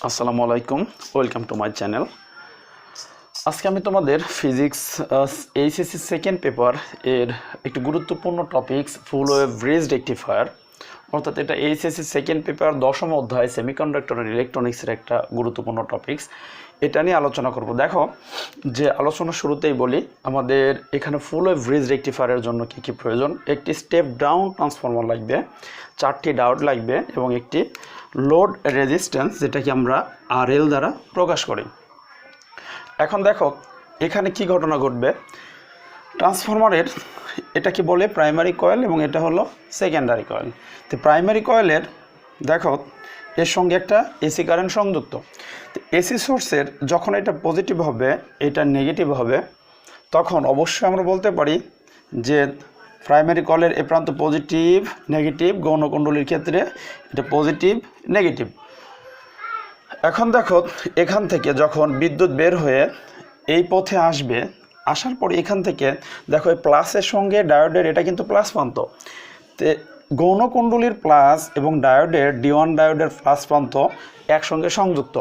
আসসালামু আলাইকুম, welcome to my channel. আজকে আমি তোমাদের ফিজিক্স এইচএসসি সেকেন্ড পেপার এর একটি গুরুত্বপূর্ণ টপিকস ফুল ওয়েভ ব্রিজ রেকটিফায়ার, অর্থাৎ এটা এইচএসসি সেকেন্ড পেপার 10ম অধ্যায় সেমিকন্ডাক্টর আর ইলেকট্রনিক্সের একটা গুরুত্বপূর্ণ টপিকস। এটা নিয়ে আলোচনা করব। দেখো, যে আলোচনা শুরুতেই বলি, আমাদের এখানে ফুল ওয়েভ ব্রিজ রেকটিফায়ারের জন্য কী কী প্রয়োজন। একটি স্টেপ ডাউন ট্রান্সফরমার লাগবে, 4টি ডায়োড লাগবে এবং একটি লোড রেজিস্ট্যান্স, যেটাকে আমরা আরএল দ্বারা প্রকাশ করি। এখন দেখো এখানে কি ঘটনা ঘটবে। ট্রান্সফরমারের এটাকে বলে প্রাইমারি কয়েল এবং এটা হলো সেকেন্ডারি কয়েল। তো প্রাইমারি কয়েলের দেখো এর সঙ্গে একটা এসি কারেন্ট সংযুক্ত। তো এসি সোর্সের যখন এটা পজিটিভ হবে, এটা নেগেটিভ হবে, তখন অবশ্যই আমরা বলতে পারি যে প্রাইমারি কয়েলের এ প্রান্ত পজিটিভ নেগেটিভ, গৌণকুণ্ডলীর ক্ষেত্রে এটা পজিটিভ নেগেটিভ। এখন দেখো এখান থেকে যখন বিদ্যুৎ বের হয়ে এই পথে আসবে, আসার পরে এখান থেকে দেখো এই প্লাসের সঙ্গে ডায়োডের এটা কিন্তু প্লাস প্রান্ত, তে গৌণকুণ্ডলীর প্লাস এবং ডায়োডের D1 ডায়োডের প্লাস প্রান্ত একসঙ্গে সংযুক্ত।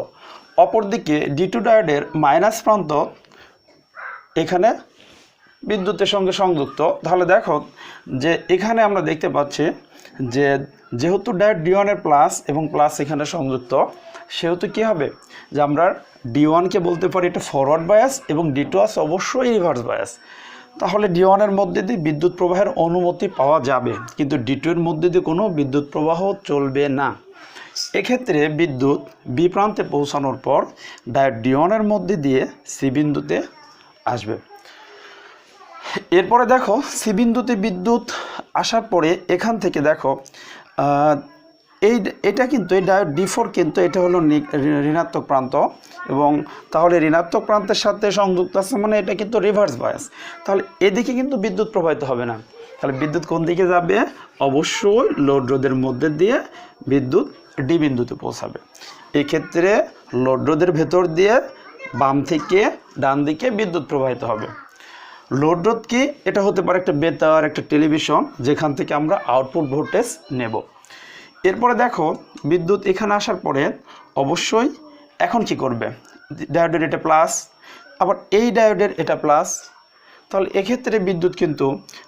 অপরদিকে D2 ডায়োডের মাইনাস প্রান্ত এখানে বিদ্যুতের সঙ্গে সংযুক্ত। তাহলে দেখো যে এখানে আমরা দেখতে পাচ্ছি যে যেহেতু ডায়োড D1 এর প্লাস এবং প্লাস এখানে সংযুক্ত, সেহেতু কী হবে যে আমরা D1কে বলতে পারি এটা ফরওয়ার্ড বায়াস এবং D2 আছে অবশ্যই রিভার্স বায়াস। তাহলে D1 এর মধ্যে দিয়ে বিদ্যুৎ প্রবাহের অনুমতি পাওয়া যাবে, কিন্তু D2 এর মধ্যে দিয়ে কোনো বিদ্যুৎ প্রবাহ চলবে না। এক্ষেত্রে বিদ্যুৎ বি প্রান্তে পৌঁছানোর পর ডায়োড D1 এর মধ্যে দিয়ে সি বিন্দুতে আসবে। এরপরে দেখো সি বিন্দুতে বিদ্যুৎ আসার পরে এখান থেকে দেখো এটা কিন্তু এই ডায়োড D4 কিন্তু এটা হলো ঋণাত্মক প্রান্ত, এবং তাহলে ঋণাত্মক প্রান্তের সাথে সংযুক্ত আছে মানে এটা কিন্তু রিভার্স বায়াস। তাহলে এদিকে কিন্তু বিদ্যুৎ প্রবাহিত হবে না। তাহলে বিদ্যুৎ কোন দিকে যাবে? অবশ্যই লোড রোধের মধ্যে দিয়ে বিদ্যুৎ ডি বিন্দুতে পৌঁছাবে। এক্ষেত্রে লোড রোধের ভেতর দিয়ে বাম থেকে ডান দিকে বিদ্যুৎ প্রবাহিত হবে। লোড রোধ কি? এটা হতে পারে একটা বেতার, একটা টেলিভিশন, যেখান থেকে আমরা আউটপুট ভোল্টেজ নেব। এরপরে দেখো বিদ্যুৎ এখানে আসার পরে অবশ্যই এখন কি করবে, ডায়োডের এটা প্লাস, আবার এই ডায়োডের এটা প্লাস। তাহলে এক্ষেত্রে বিদ্যুৎ কিন্তু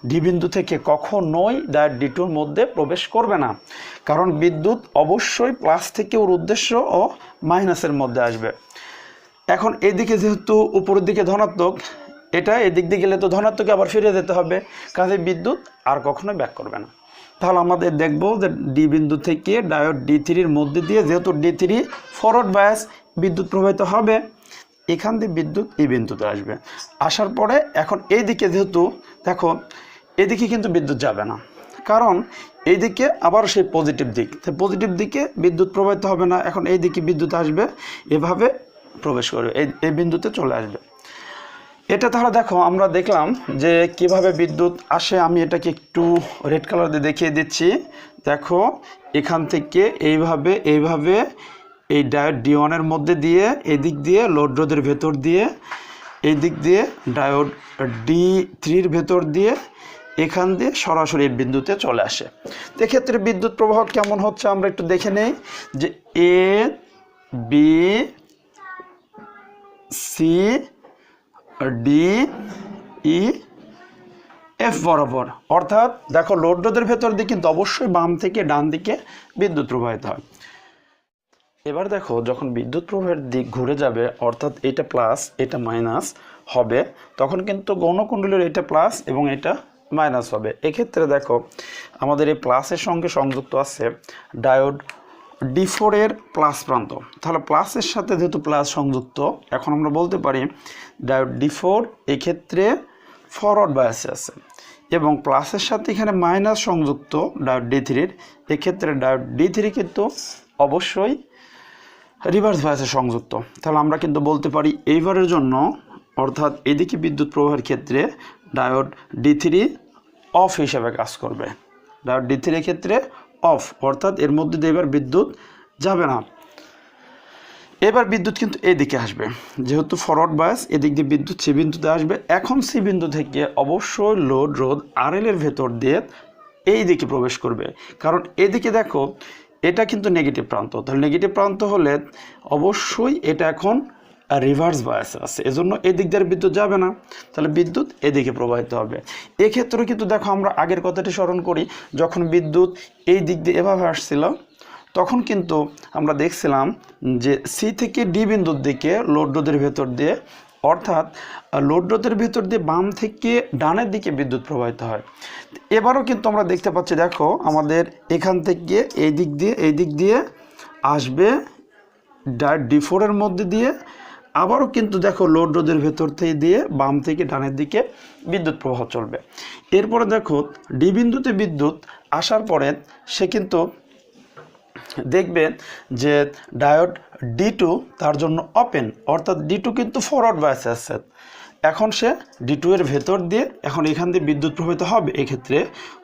ডি বিন্দু থেকে কখনোই ডায়োড D2 এর মধ্যে প্রবেশ করবে না, কারণ বিদ্যুৎ অবশ্যই প্লাস থেকে ওর উদ্দেশ্য ও মাইনাসের মধ্যে আসবে। এখন এদিকে যেহেতু উপরের দিকে ধনাত্মক, এটা এদিক দিয়ে গেলে তো ধনাত্মকে আবার ফিরে যেতে হবে, কাজে বিদ্যুৎ আর কখনোই ব্যাক করবে না। তাহলে আমাদের দেখব যে ডি বিন্দু থেকে ডায়োড D3 এর মধ্যে দিয়ে যেহেতু D3 ফরওয়ার্ড বায়াস, বিদ্যুৎ প্রবাহিত হবে, এখান দিয়ে বিদ্যুৎ এই বিন্দুতে আসবে। আসার পরে এখন এইদিকে যেহেতু দেখো এদিকে কিন্তু বিদ্যুৎ যাবে না, কারণ এইদিকে আবার সেই পজিটিভ দিক, পজিটিভ দিকে বিদ্যুৎ প্রবাহিত হবে না। এখন এই দিকে বিদ্যুৎ আসবে, এভাবে প্রবেশ করবে, এই বিন্দুতে চলে আসবে। এটা তাহলে দেখো আমরা দেখলাম যে কিভাবে বিদ্যুৎ আসে। আমি এটাকে একটু রেড কালার দিয়ে দেখিয়ে দিচ্ছি। দেখো এখান থেকে এইভাবে এই ডায়োড D1 এর মধ্যে দিয়ে এদিক দিয়ে লোড রোধের ভেতর দিয়ে এই দিক দিয়ে ডায়োড D3 এর ভেতর দিয়ে এখান দিয়ে সরাসরি এই বিন্দুতে চলে আসে। এক্ষেত্রে বিদ্যুৎ প্রবাহ কেমন হচ্ছে আমরা একটু দেখে নেই, যে A B C D E F বরাবর, অর্থাৎ দেখো লোড রোধের ভেতর দিয়ে কিন্তু অবশ্যই বাম থেকে ডান দিকে বিদ্যুৎ প্রবাহিত হয়। এবার দেখো যখন বিদ্যুৎ প্রবাহের দিক ঘুরে যাবে, অর্থাৎ এটা প্লাস এটা মাইনাস হবে, তখন কিন্তু গৌণকুণ্ডলীর এটা প্লাস এবং এটা মাইনাস হবে। এক্ষেত্রে দেখো আমাদের এই প্লাসের সঙ্গে সংযুক্ত আছে ডায়োড D4 এর প্লাস প্রান্ত। তাহলে প্লাসের সাথে যেহেতু প্লাস সংযুক্ত, এখন আমরা বলতে পারি ডায়োড D4 এক্ষেত্রে ফরওয়ার্ড বায়াসে আছে, এবং প্লাসের সাথে এখানে মাইনাস সংযুক্ত ডায়োড D3 এর, এক্ষেত্রে ডায়োড D3 কিন্তু অবশ্যই রিভার্স বায়াসে সংযুক্ত। তাহলে আমরা কিন্তু বলতে পারি এইবারের জন্য, অর্থাৎ এদিকে বিদ্যুৎ প্রবাহের ক্ষেত্রে ডায়োড D3 অফ হিসাবে কাজ করবে। ডায়োড D3 এর ক্ষেত্রে অফ, অর্থাৎ এর মধ্যে দিয়ে এবার বিদ্যুৎ যাবে না। এবার বিদ্যুৎ কিন্তু এদিকে আসবে, যেহেতু ফরওয়ার্ড বায়াস, এদিক দিয়ে বিদ্যুৎ সি বিন্দুতে আসবে। এখন সি বিন্দু থেকে অবশ্যই লোড রোধ RL এর ভেতর দিয়ে এই দিকে প্রবেশ করবে, কারণ এদিকে দেখো এটা কিন্তু নেগেটিভ প্রান্ত। তাহলে নেগেটিভ প্রান্ত হলে অবশ্যই এটা এখন রিভার্স বায়াসে আছে, এজন্য এদিক দিয়ে বিদ্যুৎ যাবে না, তাহলে বিদ্যুৎ এদিকে প্রবাহিত হবে। এক্ষেত্রেও কিন্তু দেখো আমরা আগের কথাটি স্মরণ করি, যখন বিদ্যুৎ এই দিক দিয়ে এভাবে আসছিল তখন কিন্তু আমরা দেখছিলাম যে সি থেকে ডি বিন্দুর দিকে লোড রোধের ভেতর দিয়ে, অর্থাৎ লোড রোধের ভেতর দিয়ে বাম থেকে ডানের দিকে বিদ্যুৎ প্রবাহিত হয়। এবারও কিন্তু আমরা দেখতে পাচ্ছি, দেখো আমাদের এখান থেকে এই দিক দিয়ে আসবে D4 এর মধ্যে দিয়ে, আবারও কিন্তু দেখো লোড রোধের ভেতর থেকে দিয়ে বাম থেকে ডানের দিকে বিদ্যুৎ প্রবাহ চলবে। এরপরে দেখো ডি বিন্দুতে বিদ্যুৎ আসার পরে সে কিন্তু দেখবেন যে ডায়োড D2 তার জন্য ওপেন, অর্থাৎ D2 কিন্তু ফরওয়ার্ড বায়াসে আছে। এখন সে D2 এর ভেতর দিয়ে এখন এখান দিয়ে বিদ্যুৎ প্রবাহিত হবে, এক্ষেত্রে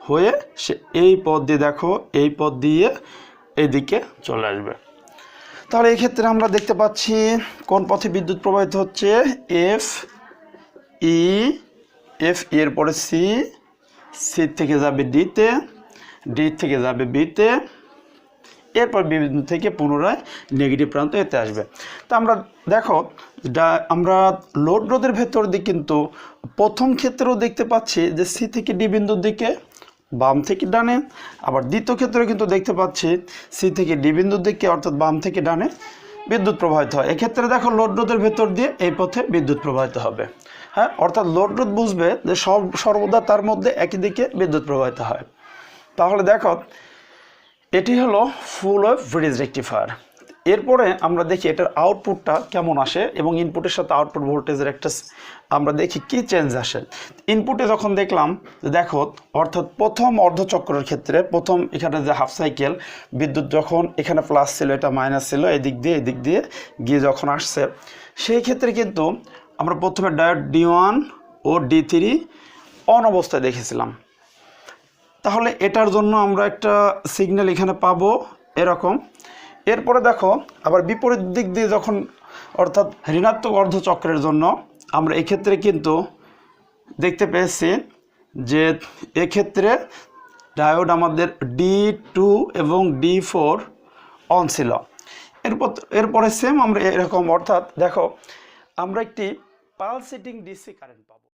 হয়ে সে এই পথ দিয়ে দেখো এই পথ দিয়ে এদিকে চলে আসবে। তাহলে এই ক্ষেত্রে আমরা দেখতে পাচ্ছি কোন পথে বিদ্যুৎ প্রবাহিত হচ্ছে, এফ এর পরে সি থেকে যাবে ডিতে, ডি থেকে যাবে বিতে, এরপর বি বিন্দু থেকে পুনরায় নেগেটিভ প্রান্ত এতে আসবে। তো আমরা দেখো আমরা লোড রোধের ভেতর দিয়ে কিন্তু প্রথম ক্ষেত্রেও দেখতে পাচ্ছি যে সি থেকে ডি বিন্দুর দিকে বাম থেকে ডানে, আবার দ্বিতীয় ক্ষেত্রে কিন্তু দেখতে পাচ্ছি সি থেকে ডি বিন্দুর দিকে অর্থাৎ বাম থেকে ডানে বিদ্যুৎ প্রবাহিত হয়। এক্ষেত্রে দেখো লোড রোধের ভেতর দিয়ে এই পথে বিদ্যুৎ প্রবাহিত হবে। হ্যাঁ, অর্থাৎ লোড রোধ বুঝবে যে সর্বদা তার মধ্যে একই দিকে বিদ্যুৎ প্রবাহিত হয়। তাহলে দেখো এটি হলো ফুল ওয়েভ ব্রিজ রেকটিফায়ার। এরপরে আমরা দেখি এটার আউটপুটটা কেমন আসে এবং ইনপুটের সাথে আউটপুট ভোল্টেজের একটা আমরা দেখি কি চেঞ্জ আসে। ইনপুটে যখন দেখলাম দেখো, অর্থাৎ প্রথম অর্ধচক্রের ক্ষেত্রে প্রথম এখানে যে হাফ সাইকেল বিদ্যুৎ যখন এখানে প্লাস ছিল এটা মাইনাস ছিল, এদিক দিয়ে গিয়ে যখন আসছে সেই ক্ষেত্রে কিন্তু আমরা প্রথমে diode D1 O D3 on অবস্থায় দেখেছিলাম। তাহলে এটার জন্য আমরা একটা সিগন্যাল এখানে পাবো এরকম। এরপরে দেখো আবার বিপরীত দিক দিয়ে যখন, অর্থাৎ ঋণাত্মক অর্ধচক্রের জন্য আমরা এক্ষেত্রে কিন্তু দেখতে পেয়েছি যে এক্ষেত্রে ডায়োড আমাদের D2 এবং D4 অন ছিল। এরপরে সেম আমরা এরকম, অর্থাৎ দেখো আমরা একটি পালসেটিং ডিসি কারেন্ট পাবো।